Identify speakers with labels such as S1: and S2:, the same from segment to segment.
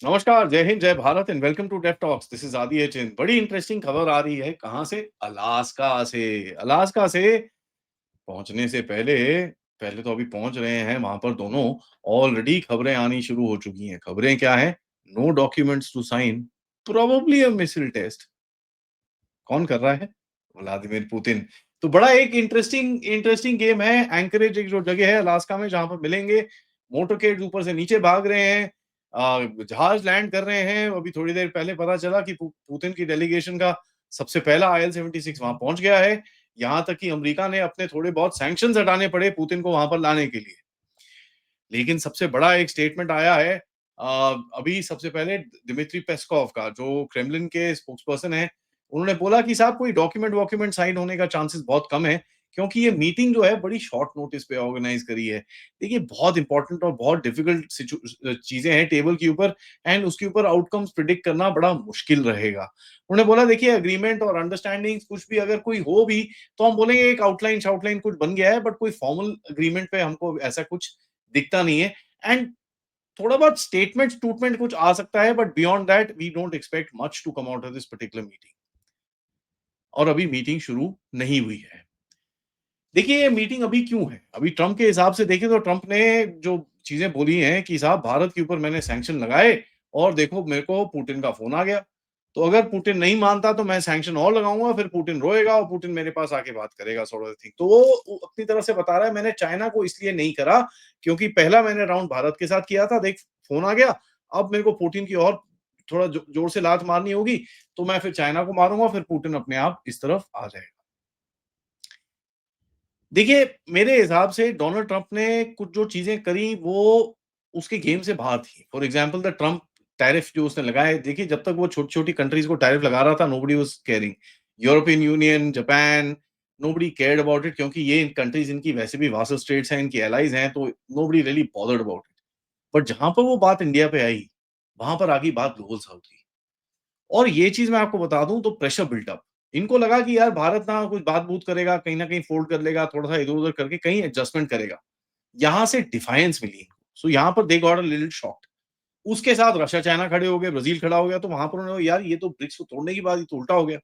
S1: नमस्कार, जय हिंद, जय Bharat and welcome to Def Talks. This is Aadi एचएन। बड़ी इंटरेस्टिंग खबर आ रही है। कहाँ से? अलास्का से। अलास्का से पहुंचने से पहले पहले तो अभी पहुंच रहे हैं वहां पर दोनों। ऑलरेडी खबरें आनी शुरू हो चुकी हैं। खबरें क्या हैं? No documents to sign, probably a missile test. कौन कर रहा है? Vladimir Putin. तो बड़ा एक इंटरेस्टिंग इंटरेस्टिंग गेम है। एंकरेज एक जो जगह है अलास्का में जहां पर मिलेंगे। मोटरकेड ऊपर से नीचे भाग रहे हैं। जहाज लैंड कर रहे हैं। अभी थोड़ी देर पहले पता चला कि पुतिन की डेलीगेशन का सबसे पहला IL-76 वहां पहुंच गया है। यहां तक कि अमेरिका ने अपने थोड़े बहुत सैंक्शंस हटाने पड़े पुतिन को वहां पर लाने के लिए। लेकिन सबसे बड़ा एक स्टेटमेंट आया है अभी सबसे पहले दिमित्री पेस्कोव का, जो क्रेमलिन के स्पोक्सपर्सन है। उन्होंने बोला कि साहब कोई डॉक्यूमेंट वॉक्यूमेंट साइन होने का चांसेस बहुत कम है, क्योंकि ये मीटिंग जो है बड़ी शॉर्ट नोटिस पे ऑर्गेनाइज करी है। देखिए, बहुत इंपॉर्टेंट और बहुत डिफिकल्ट चीजें हैं टेबल के ऊपर, एंड उसके ऊपर आउटकम्स प्रिडिक्ट करना बड़ा मुश्किल रहेगा। उन्होंने बोला देखिए, एग्रीमेंट और अंडरस्टैंडिंग कुछ भी अगर कोई हो भी, तो हम बोलेंगे एक आउटलाइन शाउटलाइन कुछ बन गया है, बट कोई फॉर्मल अग्रीमेंट पे हमको ऐसा कुछ दिखता नहीं है। एंड थोड़ा बहुत स्टेटमेंट स्टूटमेंट कुछ आ सकता है, but beyond that we don't expect much to come out of this particular meeting. और अभी मीटिंग शुरू नहीं हुई है। देखिए, ये मीटिंग अभी क्यों है? अभी ट्रंप के हिसाब से देखें तो ट्रंप ने जो चीजें बोली हैं कि साहब भारत के ऊपर मैंने सैंक्शन लगाए, और देखो मेरे को पुतिन का फोन आ गया। तो अगर पुतिन नहीं मानता तो मैं सैंक्शन और लगाऊंगा, फिर पुतिन रोएगा और पुतिन मेरे पास आके बात करेगा, सॉर्ट ऑफ थिंग। तो वो अपनी तरफ से बता रहा है मैंने चाइना को इसलिए नहीं करा क्योंकि पहला मैंने राउंड भारत के साथ किया था, देख फोन आ गया। अब मेरे को पुतिन की और थोड़ा जोर से लात मारनी होगी, तो मैं फिर चाइना को मारूंगा, फिर पुतिन अपने आप इस तरफ आ जाएगा। देखिए, मेरे हिसाब से डोनाल्ड ट्रंप ने कुछ जो चीज़ें करी वो उसके गेम से बाहर थी। For example the Trump tariff जो उसने लगाए, देखिए जब तक वो छोटी-छोटी कंट्रीज़ को टैरिफ लगा रहा था, nobody was caring. European Union, Japan, nobody cared about it, क्योंकि ये कंट्रीज़ इनकी वैसे भी वासल स्टेट्स हैं, इनकी एलाइज़ हैं, तो nobody really bothered about it. But जहाँ पर वो बात इंडिया पे आई, वहाँ पर आ गई बात ग्लोबल साउथ की। और ये चीज़ मैं आपको बता दूँ तो प्रेशर बिल्ट अप। इनको लगा कि यार भारत ना कुछ बात-बूत करेगा, कहीं न कहीं फ़ोल्ड कर लेगा, थोड़ा-सा इधर-उधर करके कहीं एडजस्टमेंट करेगा। यहाँ से डिफायंस मिली इनको। सो यहाँ पर they got a little shocked. उसके साथ रशिया, चाइना खड़े हो गए, ब्राज़ील खड़ा हो गया, तो वहाँ पर उन्होंने यार ये तो ब्रिक्स को तोड़ने की बात, ये तो उल्टा हो गया।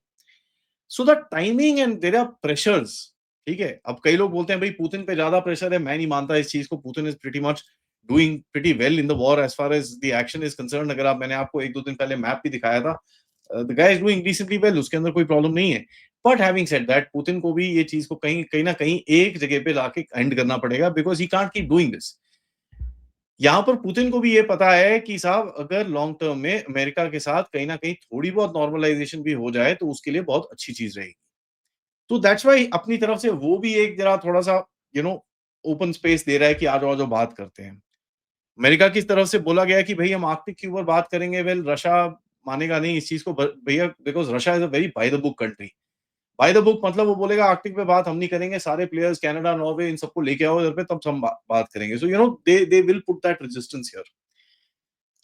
S1: So the timing and there are pressures, ठीक है? अब कई लोग बोलते हैं भई पुतिन पे ज़्यादा प्रेशर है, मैं नहीं मानता इस चीज़ को। Putin is pretty much doing pretty well in the war as far as the action is concerned. अगर आप मैंने आपको 1-2 दिन पहले मैप भी दिखाया था। The guy is doing decently well, उसके अंदर कोई प्रॉब्लम नहीं है। But having said that, Putin को भी ये चीज़ को कहीं कहीं न कहीं एक जगह पे लाके एंड करना पड़ेगा, because he can't keep doing this. यहाँ पर पुतिन को भी ये पता है कि साहब अगर लॉन्ग टर्म में अमेरिका के साथ कहीं न कहीं थोड़ी बहुत नॉर्मलाइज़ेशन भी हो जाए, तो उसके लिए बहुत अच्छी चीज़ रहेगी। तो दैट्स व्हाई अपनी तरफ से वो भी एक जरा थोड़ा-सा यू नो ओपन स्पेस दे रहा है कि आ जाओ, आ जाओ बात करते हैं। अमेरिका की तरफ से बोला गया है कि भई हम आर्कटिक के ऊपर बात करेंगे। वेल, रशिया मानेगा नहीं इस चीज़ को, भ भैया, because Russia is a very by the book country. By the book मतलब वो बोलेगा आर्कटिक पे बात हम नहीं करेंगे, सारे प्लेयर्स कनाडा, नॉर्वे इन सबको लेके आओ इधर पे, तब हम बात करेंगे। So they will put that resistance here.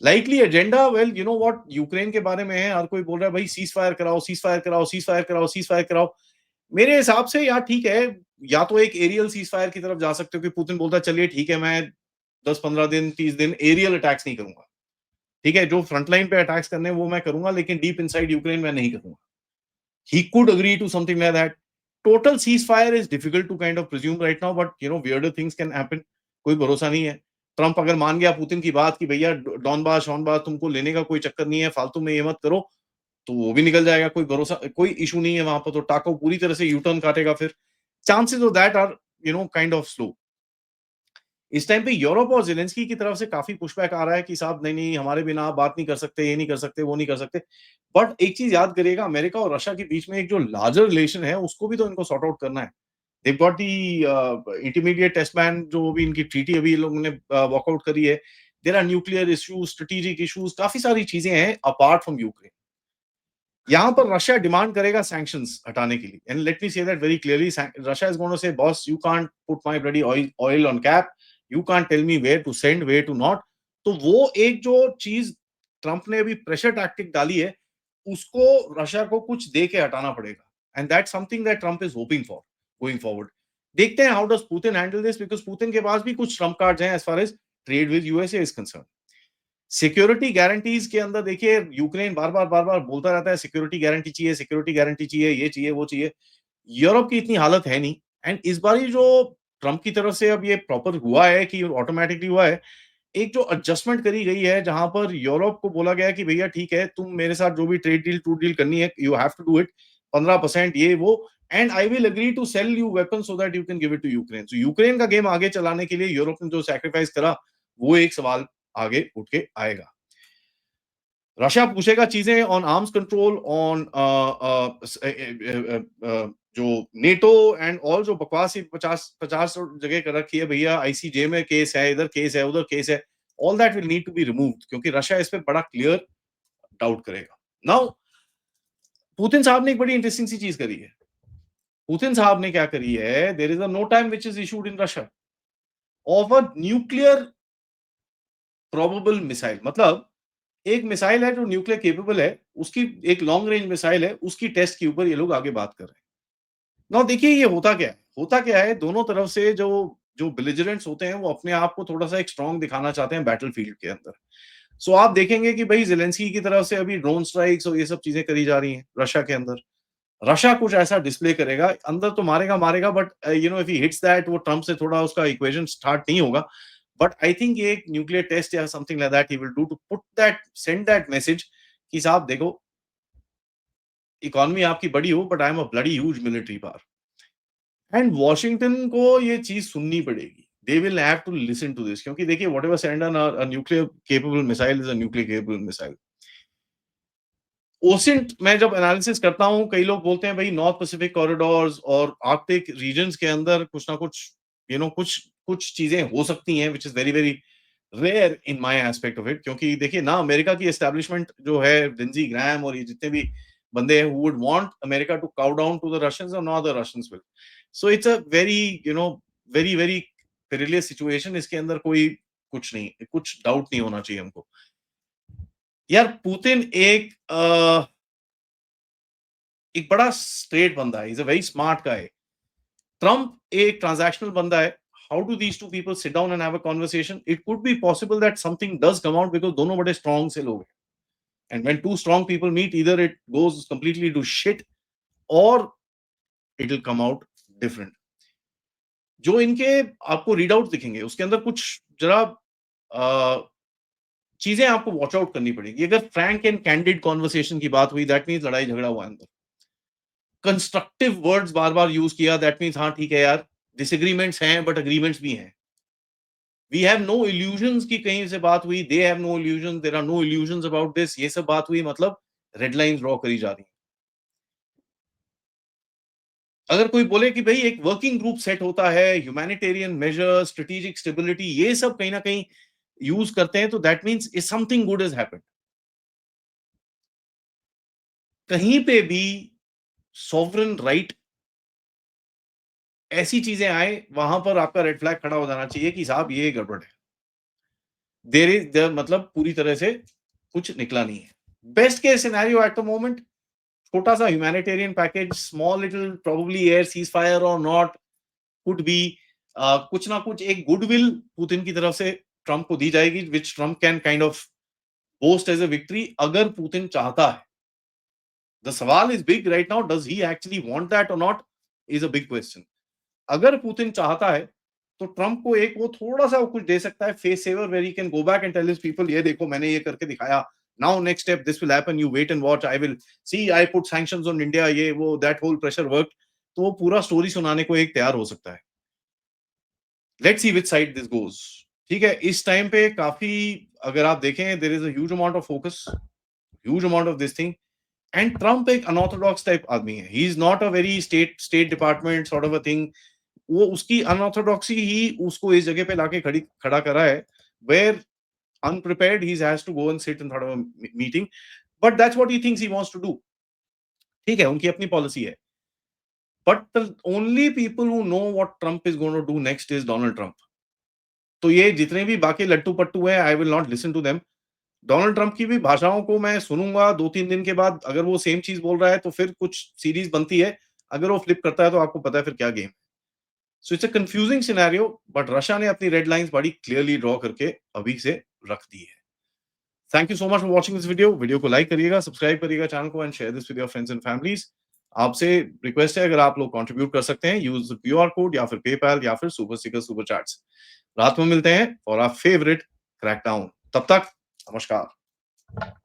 S1: Likely agenda, well you know what, Ukraine के बारे में है, हर कोई बोल रहा है भाई सीज़ फायर कराओ, सीज़ फायर कराओ, सीज़ फायर कराओ, सीज़ फायर कराओ। मेरे हिसाब से यार ठीक है, या तो एक एरियल सीज़ फायर की तरफ जा सकते हो कि पुतिन बोलता है चलिए ठीक है, मैं 10-15 दिन, 30 दिन एरियल अटैक्स नहीं करूँगा। ठीक है, जो फ्रंट लाइन पे अटैक्स करने हैं वो मैं करूँगा, लेकिन डीप इनसाइड यूक्रेन मैं नहीं करूँगा। He could agree to something like that. Total ceasefire is difficult to kind of presume right now, but weirder things can happen. कोई भरोसा नहीं है। ट्रंप अगर मान गया पुतिन की बात कि भैया डॉनबास शॉनबास तुमको लेने का कोई चक्कर नहीं है, फालतू में ये मत करो, तो वो भी निकल जाएगा। कोई भरोसा, कोई इश्यू नहीं है वहां पर, तो टाको पूरी तरह से यू टर्न काटेगा फिर। Chances of that are kind of slow. इस टाइम पे यूरोप और ज़ेलेंस्की की तरफ से काफ़ी पुशबैक आ रहा है कि साहब नहीं, हमारे बिना आप बात नहीं कर सकते, ये नहीं कर सकते, वो नहीं कर सकते। बट एक चीज़ याद करिएगा, अमेरिका और रशिया के बीच में एक जो लार्जर रिलेशन है, उसको भी तो इनको सॉर्ट आउट करना है। They got the intermediate test ban, जो भी इनकी ट्रीटी अभी लोगों ने वॉकआउट करी है। There are nuclear issues, strategic issues, काफ़ी सारी चीज़ें हैं अपार्ट फ्रॉम यूक्रेन। यहाँ पर रशिया डिमांड करेगा सैंक्शंस हटाने के लिए, and let me say that very clearly, Russia is going to say boss you can't put my bloody oil on cap, you can't tell me where to send, where to not. तो वो एक जो चीज Trump ने अभी pressure tactic डाली है, उसको रशिया को कुछ दे के हटाना पड़ेगा, and that something that Trump is hoping for going forward. देखते हैं how does Putin handle this, because Putin के पास भी कुछ ट्रम्प कार्ड्स हैं as far as trade with USA is concern. Security guarantees के अंदर देखिए यूक्रेन बार-बार बोलता रहता है सिक्योरिटी गारंटी चाहिए, ये चाहिए, वो चाहिए। यूरोप की इतनी हालत है नहीं एंड इस बारी जो ट्रम्प की तरफ से अब ये प्रॉपर हुआ है कि ऑटोमैटिकली हुआ है, एक जो एडजस्टमेंट करी गई है जहां पर यूरोप को बोला गया है कि भैया ठीक है तुम मेरे साथ जो भी ट्रेड डील टू डील करनी है you have to do it 15% ये वो and I will agree to sell you weapon so that you can give it to Ukraine. So Ukraine का गेम आगे चलाने के लिए यूरोप ने जो सैक्रिफाइस करा वो एक सवाल आगे उठ के आएगा। रशिया पूछेगा चीजें ऑन आर्म्स कंट्रोल ऑन जो नेटो एंड ऑल जो बकवास ही 50 जगह कर रखी है भैया आईसीजे में केस है इधर केस है उधर केस है all that will need to be removed क्योंकि रशिया इस पे बड़ा क्लियर डाउट करेगा। नाउ पुतिन साहब ने एक बड़ी इंटरेस्टिंग सी चीज करी है। पुतिन साहब ने क्या करी है there is a no time which is issued in Russia of a nuclear probable missile मतलब एक मिसाइल है जो न्यूक्लियर केपेबल है उसकी एक लॉन्ग रेंज मिसाइल है उसकी टेस्ट के ऊपर ये लोग आगे बात कर रहे हैं। नाउ देखिए ये होता क्या है दोनों तरफ से जो जो बिलिजरेंट्स होते हैं वो अपने आप को थोड़ा सा एक स्ट्रांग दिखाना चाहते हैं बैटलफील्ड के अंदर। सो आप देखेंगे कि भाई ज़ेलेंस्की की तरफ से अभी ड्रोन स्ट्राइक्स और ये सब चीजें करी जा रही हैं रशिया के अंदर। रशिया कुछ ऐसा डिस्प्ले करेगा अंदर तो मारेगा but you know if he hits that वो ट्रम्प से थोड़ा उसका इक्वेशन स्टार्ट नहीं होगा। बट आई थिंक ये एक न्यूक्लियर टेस्ट या something like that he will do to put that send that message कि साहब देखो इकोनॉमी आपकी बड़ी हो but I am a bloody huge military power and Washington को ये चीज सुननी पड़ेगी। They will have to listen to this क्योंकि देखिए whatever send on a nuclear capable missile is a nuclear capable missile. OSINT मैं जब एनालिसिस करता हूं कई लोग बोलते हैं भाई नॉर्थ पैसिफिक कॉरिडोर्स और आर्कटिक रीजन्स के अंदर कुछ ना कुछ यू नो कुछ कुछ चीजें हो सकती हैं which is very very rare in my aspect of it क्योंकि देखिए ना अमेरिका की एस्टेब्लिशमेंट जो है लिंजी ग्रैम और ये जितने भी बंदे हैं who would want America to cow down to the Russians और not the Russians will. So it's a very you know very very perilous situation इसके अंदर कोई कुछ नहीं कुछ डाउट नहीं होना चाहिए हमको। यार पुतिन एक बड़ा स्ट्रेट बंदा है, is a very smart guy. Trump एक ट्रांजैक्शनल बंदा है। How do these two people sit down and have a conversation? It could be possible that something does come out because दोनों बड़े स्ट्रांग से लोग हैं। And when two strong people meet either it goes completely to shit और it will come out different. जो इनके आपको read out दिखेंगे उसके अंदर कुछ जरा चीजें आपको वॉच आउट करनी पड़ेगी। अगर फ्रैंक एंड कैंडिड कॉन्वर्सेशन की बात हुई दैट मीन्स लड़ाई झगड़ा हुआ अंदर। कंस्ट्रक्टिव वर्ड्स बार बार यूज किया दैट मीन्स हाँ ठीक है यार डिसएग्रीमेंट्स हैं बट अग्रीमेंट्स भी हैं। वी हैव नो इल्यूजन्स की कहीं से बात हुई they have no illusion there are no illusions about this ये सब बात हुई मतलब रेड लाइन ड्रॉ करी जा रही है। अगर कोई बोले कि भाई एक वर्किंग ग्रुप सेट होता है ह्यूमैनिटेरियन मेजर स्ट्रेटेजिक स्टेबिलिटी ये सब कहीं ना कहीं यूज करते हैं तो that means is something good has happened. कहीं पे भी सॉवरेन राइट ऐसी चीजें आए वहां पर आपका रेड फ्लैग खड़ा हो जाना चाहिए कि साहब ये गड़बड़ है। देर इज देयर मतलब पूरी तरह से कुछ निकला नहीं है। Best case scenario at the moment छोटा सा humanitarian package small little probably air cease fire और नॉट कुड बी कुछ ना कुछ एक गुडविल पुतिन की तरफ से ट्रंप को दी जाएगी which Trump can kind of boast as a victory अगर पुतिन चाहता है। द सवाल is big right now does he actually want that और not is a big question. अगर पुतिन चाहता है तो ट्रंप को एक वो थोड़ा सा कुछ दे सकता है face saver where he can go back and tell his people ये देखो मैंने ये करके दिखाया now next step this will happen you wait and watch I will see I put sanctions on India ये वो दैट होल प्रेशर वर्क। तो वो पूरा स्टोरी सुनाने को एक तैयार हो सकता है। Let's see which side this goes. ठीक है इस टाइम पे काफी अगर आप देखें there is a huge amount of focus huge amount of this thing and Trump एक अनऑर्थोडॉक्स टाइप आदमी है he is not a very state department sort of a thing. वो उसकी अनऑर्थोडॉक्सी ही उसको इस जगह पे लाके खड़ा करा है where unprepared he has to go and sit in front of a meeting but that's what he thinks he wants to do। ठीक है उनकी अपनी पॉलिसी है but the only people who know what Trump is going to do next is Donald Trump। तो ये जितने भी बाकी लट्टू पट्टू हैं I will not listen to them. Donald Trump की भी भाषाओं को मैं सुनूंगा 2-3 दिन के बाद अगर वो सेम चीज बोल रहा है तो फिर कुछ सीरीज बनती है। अगर वो फ्लिप करता है तो आपको पता है फिर क्या game. So it's a confusing scenario but Russia ने अपनी रेड लाइंस बड़ी क्लियरली ड्रॉ करके अभी से रख दी है। Thank you so much for watching this video. Video को लाइक करिएगा, सब्सक्राइब करिएगा चैनल को and share this with your friends and families. आपसे रिक्वेस्ट है, अगर आप लोग कंट्रीब्यूट कर सकते हैं, यूज क्यूआर कोड या फिर पेपैल या फिर सुपर स्टिकर, सुपर चैट्स। रात में मिलते हैं फॉर आवर फेवरेट क्रैकडाउन। तब तक नमस्कार।